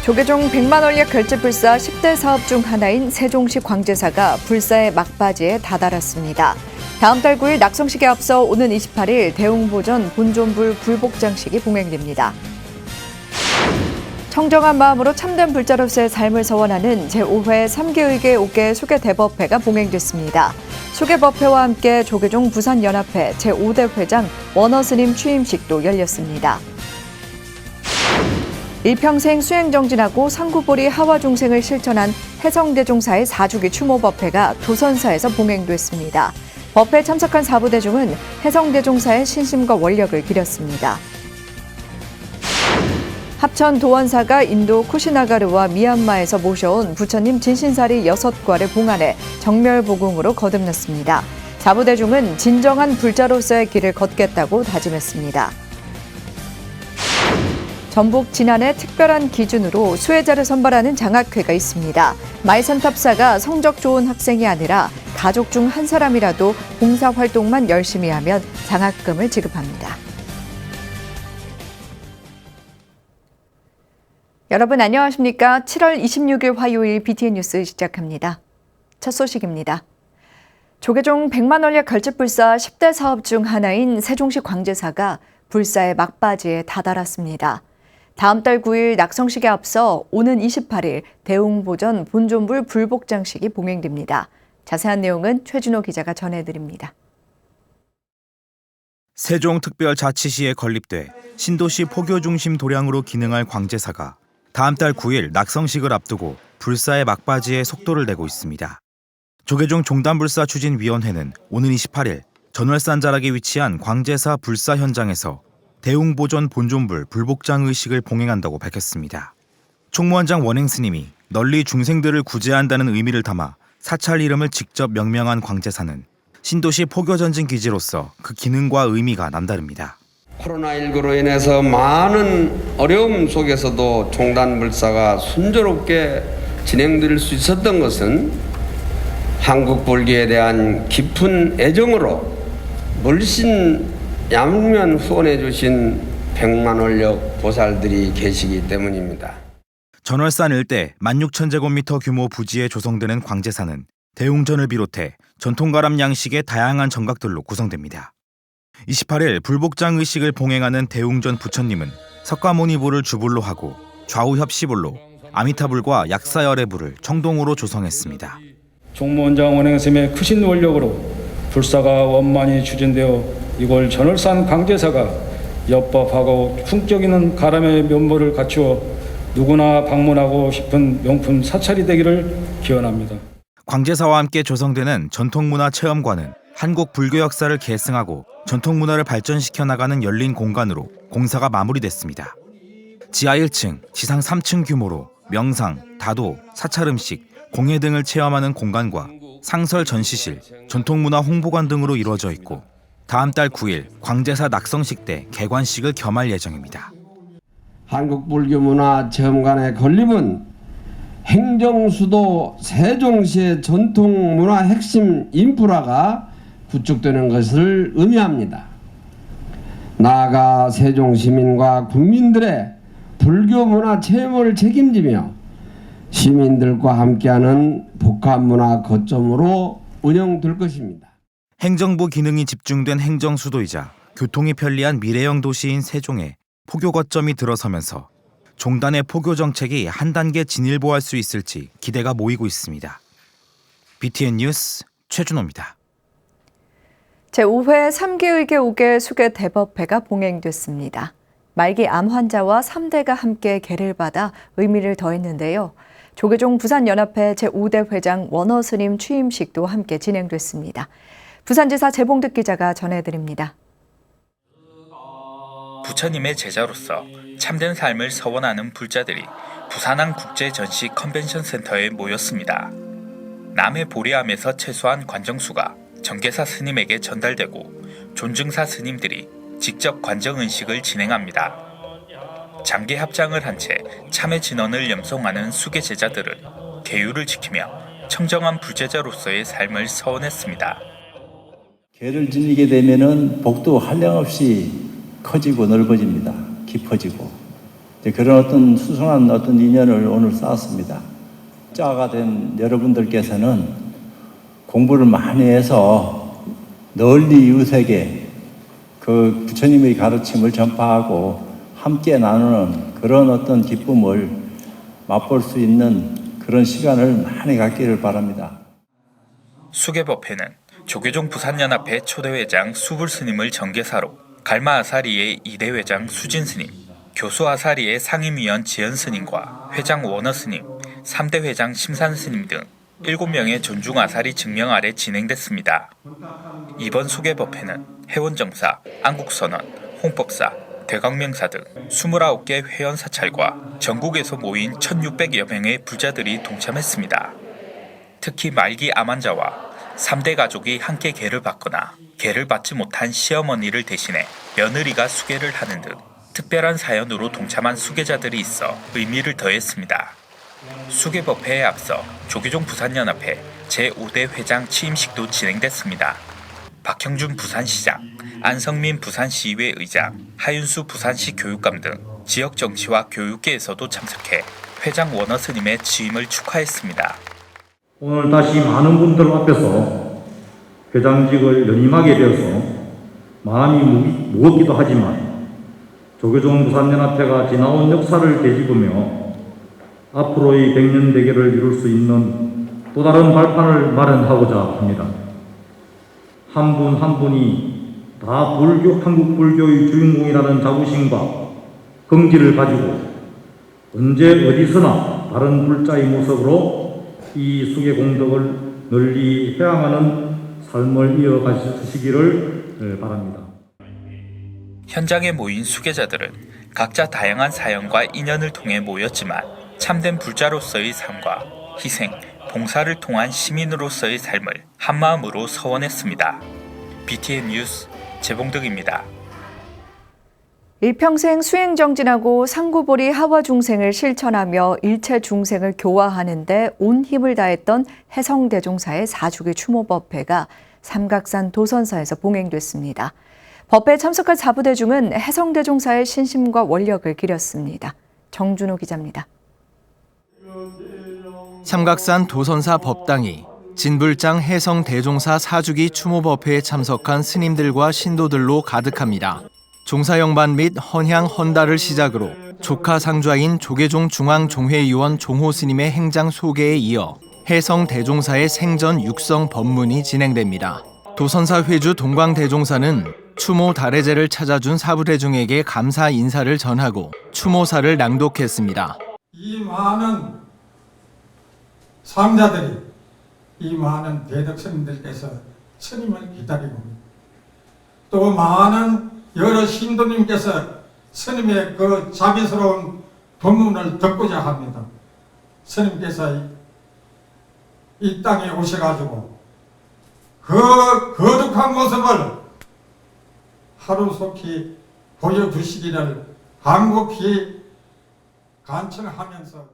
조계종 100만 원력 결제불사 10대 사업 중 하나인 세종시 광제사가 불사의 막바지에 다다랐습니다. 다음 달 9일 낙성식에 앞서 오는 28일 대웅보전 본존불 불복장식이 봉행됩니다. 청정한 마음으로 참된 불자로서의 삶을 서원하는 제5회 3개의계 5개 수계대법회가 봉행됐습니다. 수계법회와 함께 조계종 부산연합회 제5대 회장 원어스님 취임식도 열렸습니다. 일평생 수행정진하고 상구보리 하와중생을 실천한 해성대종사의 4주기 추모법회가 도선사에서 봉행됐습니다. 법회에 참석한 사부대중은 해성대종사의 신심과 원력을 기렸습니다. 합천 도원사가 인도 쿠시나가르와 미얀마에서 모셔온 부처님 진신사리 6괄을 봉안해 정멸보궁으로 거듭났습니다. 사부대중은 진정한 불자로서의 길을 걷겠다고 다짐했습니다. 전북 진안에 특별한 기준으로 수혜자를 선발하는 장학회가 있습니다. 마이선탑사가 성적 좋은 학생이 아니라 가족 중 한 사람이라도 봉사활동만 열심히 하면 장학금을 지급합니다. 여러분 안녕하십니까? 7월 26일 화요일 BTN 뉴스 시작합니다. 첫 소식입니다. 조계종 100만 원력 결제불사 10대 사업 중 하나인 세종시 광제사가 불사의 막바지에 다다랐습니다. 다음 달 9일 낙성식에 앞서 오는 28일 대웅보전 본존불 불복장식이 봉행됩니다. 자세한 내용은 최준호 기자가 전해드립니다. 세종특별자치시에 건립돼 신도시 포교 중심 도량으로 기능할 광제사가 다음 달 9일 낙성식을 앞두고 불사의 막바지에 속도를 내고 있습니다. 조계종 종단불사 추진위원회는 오는 28일 전월산 자락에 위치한 광제사 불사 현장에서 대웅보전 본존불 불복장 의식을 봉행한다고 밝혔습니다. 총무원장 원행스님이 널리 중생들을 구제한다는 의미를 담아 사찰 이름을 직접 명명한 광제사는 신도시 포교전진 기지로서 그 기능과 의미가 남다릅니다. 코로나19로 인해서 많은 어려움 속에서도 종단불사가 순조롭게 진행될 수 있었던 것은 한국 불교에 대한 깊은 애정으로 물씬 양면 후원해 주신 100만 원력 보살들이 계시기 때문입니다. 전월산 일대 16,000제곱미터 규모 부지에 조성되는 광제사는 대웅전을 비롯해 전통가람 양식의 다양한 정각들로 구성됩니다. 28일 불복장 의식을 봉행하는 대웅전 부처님은 석가모니불을 주불로 하고 좌우 협시불로 아미타불과 약사열애불을 청동으로 조성했습니다. 총무원장 원행스님의 크신 원력으로 불사가 원만히 추진되어 이곳 전월산 광제사가 엽법하고 품격 있는 가람의 면모를 갖추어 누구나 방문하고 싶은 명품 사찰이 되기를 기원합니다. 광제사와 함께 조성되는 전통문화체험관은 한국 불교 역사를 계승하고 전통문화를 발전시켜 나가는 열린 공간으로 공사가 마무리됐습니다. 지하 1층, 지상 3층 규모로 명상, 다도, 사찰음식, 공예 등을 체험하는 공간과 상설 전시실, 전통문화 홍보관 등으로 이루어져 있고 다음 달 9일 광제사 낙성식 때 개관식을 겸할 예정입니다. 한국불교문화체험관의 건립은 행정수도 세종시의 전통문화 핵심 인프라가 구축되는 것을 의미합니다. 나아가 세종시민과 국민들의 불교문화 체험을 책임지며 시민들과 함께하는 복합문화 거점으로 운영될 것입니다. 행정부 기능이 집중된 행정수도이자 교통이 편리한 미래형 도시인 세종에 포교 거점이 들어서면서 종단의 포교 정책이 한 단계 진일보할 수 있을지 기대가 모이고 있습니다. BTN 뉴스 최준호입니다. 제5회 3개의계 5개 수계대법회가 봉행됐습니다. 말기 암 환자와 3대가 함께 계를 받아 의미를 더했는데요. 조계종 부산연합회 제5대 회장 원어스님 취임식도 함께 진행됐습니다. 부산지사 재봉득 기자가 전해드립니다. 부처님의 제자로서 참된 삶을 서원하는 불자들이 부산항 국제전시 컨벤션 센터에 모였습니다. 남해 보리암에서 채소한 관정수가 정계사 스님에게 전달되고 존증사 스님들이 직접 관정은식을 진행합니다. 장계 합장을 한 채 참의 진언을 염송하는 수계 제자들은 계율을 지키며 청정한 불제자로서의 삶을 서원했습니다. 계를 지니게 되면은 복도 한량없이 커지고 넓어집니다. 깊어지고 그런 어떤 수승한 어떤 인연을 오늘 쌓았습니다. 자가 된 여러분들께서는 공부를 많이 해서 널리 이웃에게 그 부처님의 가르침을 전파하고 함께 나누는 그런 어떤 기쁨을 맛볼 수 있는 그런 시간을 많이 갖기를 바랍니다. 수계법회는 조계종 부산연합회 초대회장 수불스님을 정계사로, 갈마아사리의 2대 회장 수진스님, 교수아사리의 상임위원 지연스님과 회장 원어스님, 3대 회장 심산스님 등 7명의 존중아사리 증명 아래 진행됐습니다. 이번 수계법회는 해원정사, 안국선원, 홍법사, 대광명사 등 29개 회원 사찰과 전국에서 모인 1,600여 명의 불자들이 동참했습니다. 특히 말기 암 환자와 3대 가족이 함께 계를 받거나 계를 받지 못한 시어머니를 대신해 며느리가 수계를 하는 등 특별한 사연으로 동참한 수계자들이 있어 의미를 더했습니다. 수계법회에 앞서 조계종 부산연합회 제5대 회장 취임식도 진행됐습니다. 박형준 부산시장, 안성민 부산시의회 의장, 하윤수 부산시 교육감 등 지역 정치와 교육계에서도 참석해 회장 원어스님의 취임을 축하했습니다. 오늘 다시 많은 분들 앞에서 회장직을 연임하게 되어서 마음이 무겁기도 하지만 조계종 부산연합회가 지나온 역사를 되짚으며 앞으로의 100년 대계를 이룰 수 있는 또 다른 발판을 마련하고자 합니다. 한 분 한 분이 다 한국 불교의 주인공이라는 자부심과 긍지를 가지고 언제 어디서나 다른 불자의 모습으로 이 수계 공덕을 널리 회양하는 삶을 이어가시기를 바랍니다. 현장에 모인 수계자들은 각자 다양한 사연과 인연을 통해 모였지만 참된 불자로서의 삶과 희생, 봉사를 통한 시민으로서의 삶을 한마음으로 서원했습니다. BTN 뉴스 재봉덕입니다. 일평생 수행 정진하고 상구보리 하와 중생을 실천하며 일체 중생을 교화하는 데 온 힘을 다했던 해성대종사의 4주기 추모법회가 삼각산 도선사에서 봉행됐습니다. 법회에 참석한 사부대중은 해성대종사의 신심과 원력을 기렸습니다. 정준호 기자입니다. 삼각산 도선사 법당이 진불장 해성대종사 4주기 추모법회에 참석한 스님들과 신도들로 가득합니다. 종사영반 및 헌향 헌달을 시작으로 조카 상좌인 조계종 중앙종회의원 종호 스님의 행장 소개에 이어 해성대종사의 생전 육성 법문이 진행됩니다. 도선사 회주 동광대종사는 추모 다래제를 찾아준 사부대중에게 감사 인사를 전하고 추모사를 낭독했습니다. 이 많은 상자들이, 이 많은 대덕 스님들께서 스님을 기다리고, 또 많은 여러 신도님께서 스님의 그 자비스러운 법문을 듣고자 합니다. 스님께서 이 땅에 오셔가지고 그 거룩한 모습을 하루속히 보여주시기를 간곡히 간청하면서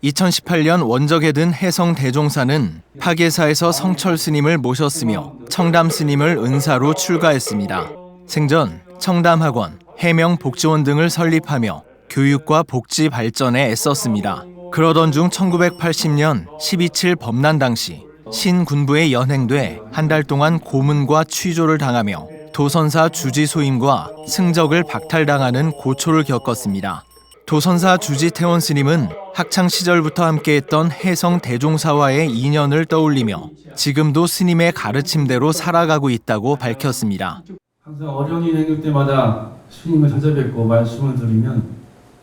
2018년 원적에 든 해성대종사는 파계사에서 성철 스님을 모셨으며 청담 스님을 은사로 출가했습니다. 생전 청담학원, 해명복지원 등을 설립하며 교육과 복지 발전에 애썼습니다. 그러던 중 1980년 12.7 법난 당시 신군부에 연행돼 한 달 동안 고문과 취조를 당하며 도선사 주지 소임과 승적을 박탈당하는 고초를 겪었습니다. 도선사 주지 태원 스님은 학창 시절부터 함께했던 해성 대종사와의 인연을 떠올리며 지금도 스님의 가르침대로 살아가고 있다고 밝혔습니다. 항상 어려운 일이 생길 때마다 스님을 찾아뵙고 말씀을 드리면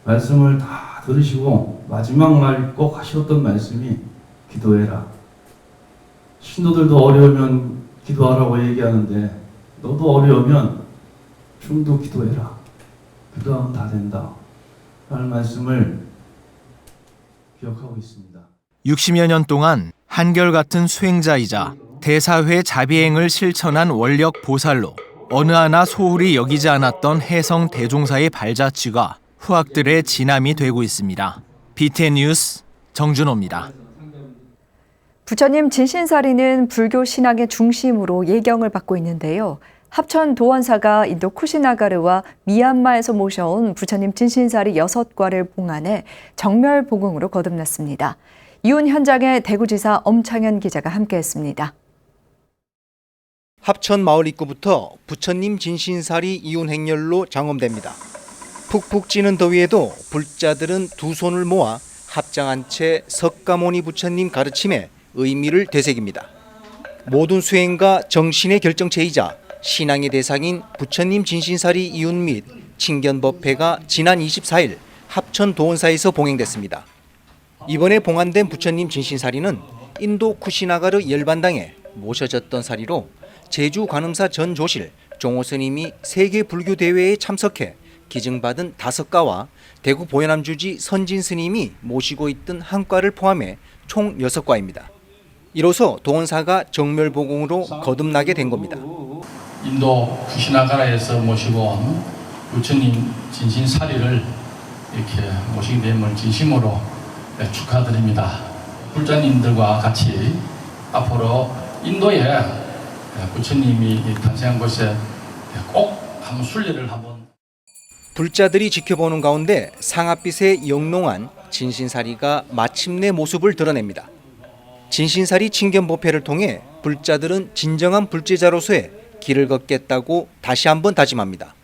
말씀을 다 들으시고 마지막 말 꼭 하셨던 말씀이 기도해라. 신도들도 어려우면 기도하라고 얘기하는데 너도 어려우면 좀 더 기도해라. 기도하면 다 된다. 라는 말씀을 기억하고 있습니다. 60여 년 동안 한결같은 수행자이자 대사회 자비행을 실천한 원력 보살로 어느 하나 소홀히 여기지 않았던 해성 대종사의 발자취가 후학들의 진함이 되고 있습니다. BTN 뉴스 정준호입니다. 부처님 진신사리는 불교 신앙의 중심으로 예경을 받고 있는데요. 합천 도원사가 인도 쿠시나가르와 미얀마에서 모셔온 부처님 진신사리 6과를 봉안해 정멸 복음으로 거듭났습니다. 이혼 현장에 대구지사 엄창현 기자가 함께했습니다. 합천 마을 입구부터 부처님 진신사리 이혼 행렬로 장엄됩니다. 푹푹 찌는 더위에도 불자들은 두 손을 모아 합장한 채 석가모니 부처님 가르침에 의미를 되새깁니다. 모든 수행과 정신의 결정체이자 신앙의 대상인 부처님 진신사리 이혼 및 칭견법회가 지난 24일 합천 도원사에서 봉행됐습니다. 이번에 봉안된 부처님 진신사리는 인도 쿠시나가르 열반당에 모셔졌던 사리로 제주 관음사 전 조실 종호 스님이 세계 불교 대회에 참석해 기증받은 5과와 대구 보현암주지 선진 스님이 모시고 있던 한 과를 포함해 총 6과입니다. 이로써 도원사가 정멸보공으로 거듭나게 된 겁니다. 인도 쿠시나가라에서 모시고 온 부처님 진신사리를 이렇게 모시게 됨을 진심으로 축하드립니다. 불자님들과 같이 앞으로 인도에 부처님이 탄생한 곳에 꼭 한번 순례를 한번. 불자들이 지켜보는 가운데 상아빛에 영롱한 진신사리가 마침내 모습을 드러냅니다. 진신사리 칭견법회를 통해 불자들은 진정한 불제자로서의 길을 걷겠다고 다시 한번 다짐합니다.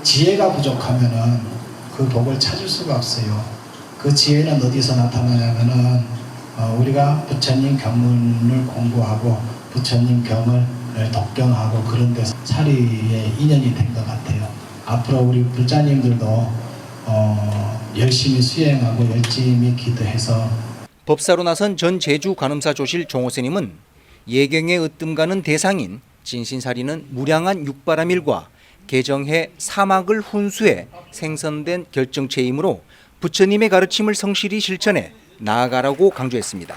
지혜가 부족하면은 그 복을 찾을 수가 없어요. 그 지혜는 어디서 나타나냐면은 우리가 부처님 경문을 공부하고 부처님 경을 독경하고 그런 데서 사리의 인연이 된 것 같아요. 앞으로 우리 불자님들도 열심히 수행하고 열심히 기도해서. 법사로 나선 전 제주 관음사 조실 종호 스님은 예경에 으뜸가는 대상인 진신사리는 무량한 육바라밀과 개정해 사막을 훈수해 생성된 결정체이므로 부처님의 가르침을 성실히 실천해 나아가라고 강조했습니다.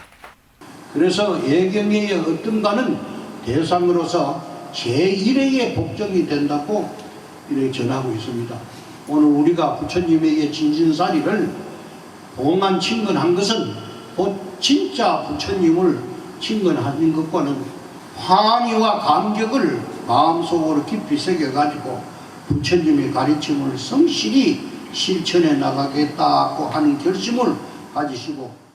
그래서 예경에 으뜸가는 대상으로서 제1회의 복종이 된다고 이렇게 전하고 있습니다. 오늘 우리가 부처님에게 진신사리를 봉안 칭건한 것은 곧 진짜 부처님을 칭건하는 것과는 환희와 감격을 마음속으로 깊이 새겨가지고 부처님의 가르침을 성실히 실천해 나가겠다고 하는 결심을 가지시고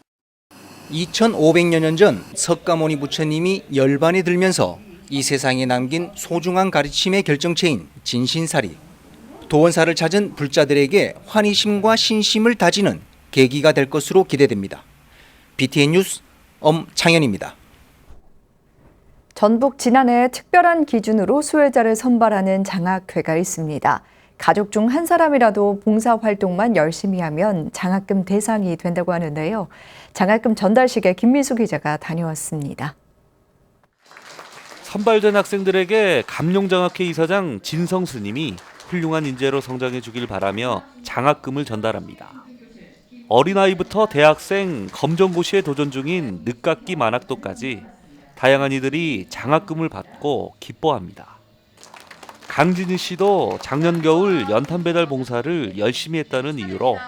2500여 년 전 석가모니 부처님이 열반에 들면서 이 세상에 남긴 소중한 가르침의 결정체인 진신사리, 도원사를 찾은 불자들에게 환희심과 신심을 다지는 계기가 될 것으로 기대됩니다. BTN 뉴스 엄창현입니다. 전북 진안에 특별한 기준으로 수혜자를 선발하는 장학회가 있습니다. 가족 중 한 사람이라도 봉사활동만 열심히 하면 장학금 대상이 된다고 하는데요. 장학금 전달식에 김미수 기자가 다녀왔습니다. 선발된 학생들에게 감룡장학회 이사장 진성 스님이 훌륭한 인재로 성장해 주길 바라며 장학금을 전달합니다. 어린아이부터 대학생, 검정고시에 도전 중인 늦깎이 만학도까지 다양한 이들이 장학금을 받고 기뻐합니다. 강진희 씨도 작년 겨울 연탄 배달 봉사를 열심히 했다는 이유로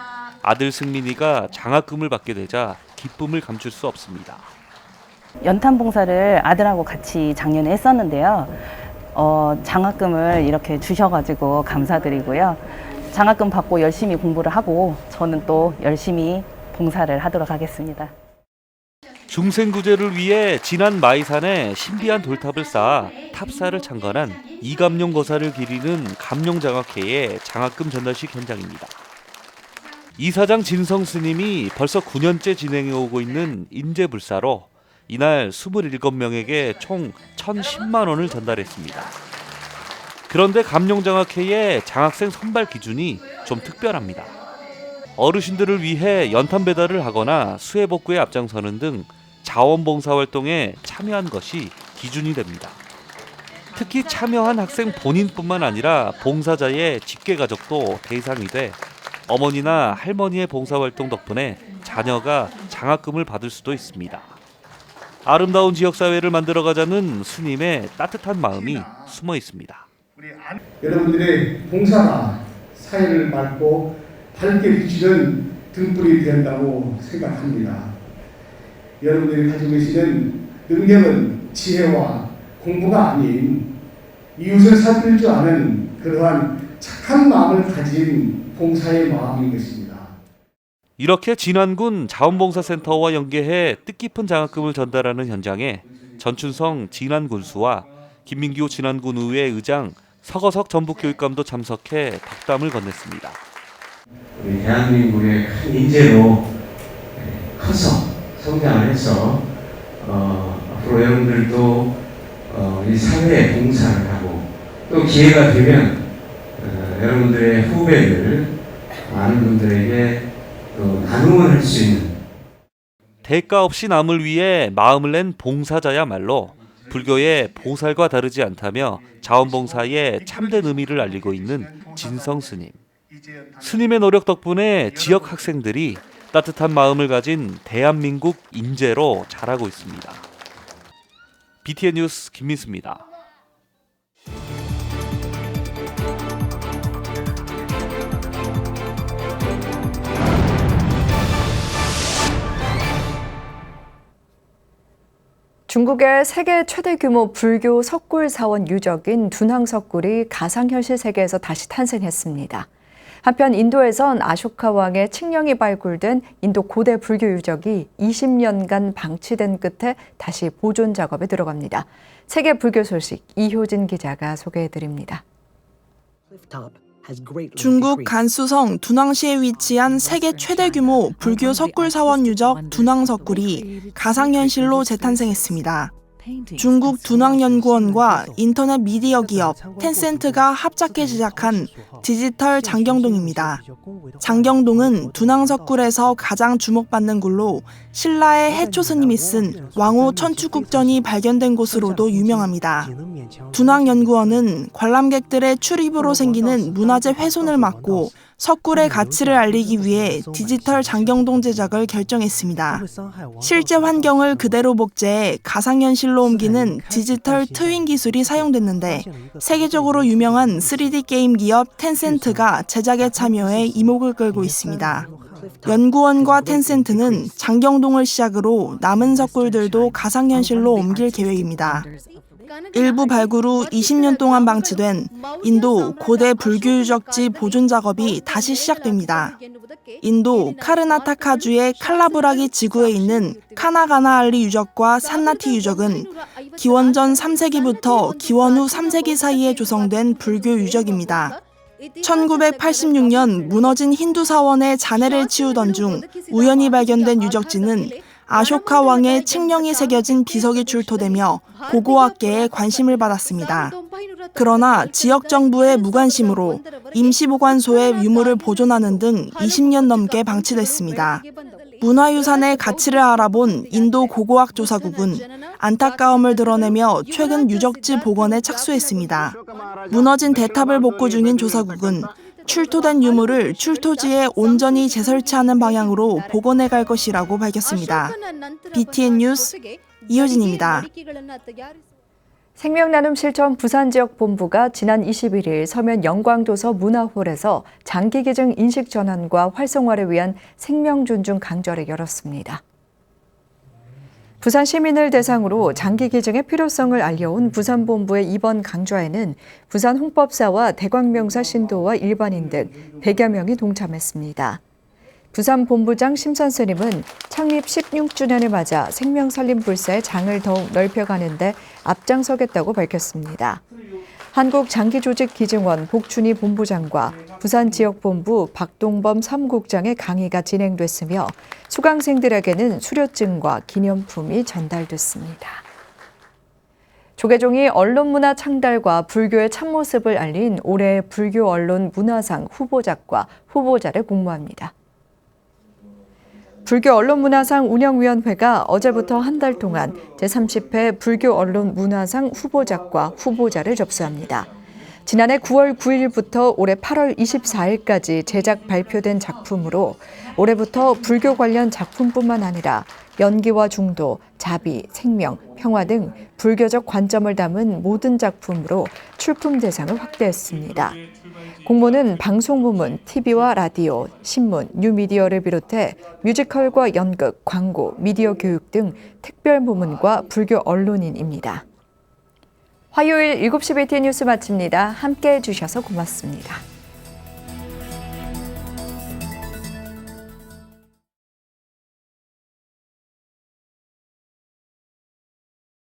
아들 승민이가 장학금을 받게 되자 기쁨을 감출 수 없습니다. 연탄 봉사를 아들하고 같이 작년에 했었는데요. 장학금을 이렇게 주셔가지고 감사드리고요. 장학금 받고 열심히 공부를 하고 저는 또 열심히 봉사를 하도록 하겠습니다. 중생구제를 위해 진안 마이산에 신비한 돌탑을 쌓아 탑사를 창건한 이감룡 거사를 기리는 감룡장학회의 장학금 전달식 현장입니다. 이사장 진성 스님이 벌써 9년째 진행해오고 있는 인재불사로 이날 27명에게 총 1,010만 원을 전달했습니다. 그런데 감룡장학회의 장학생 선발 기준이 좀 특별합니다. 어르신들을 위해 연탄 배달을 하거나 수해복구에 앞장서는 등 자원봉사활동에 참여한 것이 기준이 됩니다. 특히 참여한 학생 본인뿐만 아니라 봉사자의 직계가족도 대상이 돼 어머니나 할머니의 봉사활동 덕분에 자녀가 장학금을 받을 수도 있습니다. 아름다운 지역사회를 만들어가자는 스님의 따뜻한 마음이 숨어 있습니다. 여러분들의 봉사가 사회를 맑고 밝게 비추는 등불이 된다고 생각합니다. 여러분들이 가지고 계시는 능력은 지혜와 공부가 아닌 이웃을 살필 줄 아는 그러한 착한 마음을 가진 봉사의 마음인 것입니다. 이렇게 진안군 자원봉사센터와 연계해 뜻깊은 장학금을 전달하는 현장에 전춘성 진안군수와 김민규 진안군의회 의장 서거석 전북교육감도 참석해 덕담을 건넸습니다. 우리 대한민국의 큰 인재로 커서 성장을 해서 앞으로 여러분들도 이 사회에 봉사를 하고 또 기회가 되면 여러분들의 후배들 많은 분들에게 또 나눔을 할 수 있는 대가 없이 남을 위해 마음을 낸 봉사자야말로 불교의 보살과 다르지 않다며 자원봉사의 참된 의미를 알리고 있는 진성 스님. 스님의 노력 덕분에 지역 학생들이 따뜻한 마음을 가진 대한민국 인재로 자라고 있습니다. BTN 뉴스 김민수입니다. 중국의 세계 최대 규모 불교 석굴 사원 유적인 둔왕 석굴이 가상현실 세계에서 다시 탄생했습니다. 한편 인도에선 아쇼카 왕의 칙령이 발굴된 인도 고대 불교 유적이 20년간 방치된 끝에 다시 보존 작업에 들어갑니다. 세계 불교 소식 이효진 기자가 소개해드립니다. 중국 간수성 둔왕시에 위치한 세계 최대 규모 불교 석굴 사원 유적 둔왕 석굴이 가상현실로 재탄생했습니다. 중국 둔왕연구원과 인터넷 미디어 기업 텐센트가 합작해 제작한 디지털 장경동입니다. 장경동은 둔왕 석굴에서 가장 주목받는 굴로 신라의 해초 스님이 쓴 왕호 천추국전이 발견된 곳으로도 유명합니다. 둔왕연구원은 관람객들의 출입으로 생기는 문화재 훼손을 막고 석굴의 가치를 알리기 위해 디지털 장경동 제작을 결정했습니다. 실제 환경을 그대로 복제해 가상현실로 옮기는 디지털 트윈 기술이 사용됐는데 세계적으로 유명한 3D 게임 기업 텐센트가 제작에 참여해 이목을 끌고 있습니다. 연구원과 텐센트는 장경동을 시작으로 남은 석굴들도 가상현실로 옮길 계획입니다. 일부 발굴 후 20년 동안 방치된 인도 고대 불교 유적지 보존 작업이 다시 시작됩니다. 인도 카르나타카주의 칼라부라기 지구에 있는 카나가나알리 유적과 산나티 유적은 기원전 3세기부터 기원 후 3세기 사이에 조성된 불교 유적입니다. 1986년 무너진 힌두 사원의 잔해를 치우던 중 우연히 발견된 유적지는 아쇼카 왕의 칙령이 새겨진 비석이 출토되며 고고학계에 관심을 받았습니다. 그러나 지역 정부의 무관심으로 임시보관소에 유물을 보존하는 등 20년 넘게 방치됐습니다. 문화유산의 가치를 알아본 인도 고고학 조사국은 안타까움을 드러내며 최근 유적지 복원에 착수했습니다. 무너진 대탑을 복구 중인 조사국은 출토된 유물을 출토지에 온전히 재설치하는 방향으로 복원해 갈 것이라고 밝혔습니다. BTN 뉴스 이효진입니다. 생명나눔 실천 부산지역본부가 지난 21일 서면 영광도서 문화홀에서 장기기증 인식 전환과 활성화를 위한 생명존중 강좌를 열었습니다. 부산 시민을 대상으로 장기기증의 필요성을 알려온 부산본부의 이번 강좌에는 부산 홍법사와 대광명사 신도와 일반인 등 100여 명이 동참했습니다. 부산본부장 심선스님은 창립 16주년을 맞아 생명살림불사의 장을 더욱 넓혀가는 데 앞장서겠다고 밝혔습니다. 한국장기조직기증원 복춘희 본부장과 부산지역본부 박동범 3국장의 강의가 진행됐으며 수강생들에게는 수료증과 기념품이 전달됐습니다. 조계종이 언론문화 창달과 불교의 참모습을 알린 올해의 불교 언론 문화상 후보작과 후보자를 공모합니다. 불교 언론문화상 운영위원회가 어제부터 한 달 동안 제30회 불교 언론 문화상 후보작과 후보자를 접수합니다. 지난해 9월 9일부터 올해 8월 24일까지 제작 발표된 작품으로 올해부터 불교 관련 작품뿐만 아니라 연기와 중도, 자비, 생명, 평화 등 불교적 관점을 담은 모든 작품으로 출품 대상을 확대했습니다. 공모는 방송부문, TV와 라디오, 신문, 뉴미디어를 비롯해 뮤지컬과 연극, 광고, 미디어 교육 등 특별 부문과 불교 언론인입니다. 화요일 7시 BTN 뉴스 마칩니다. 함께해 주셔서 고맙습니다.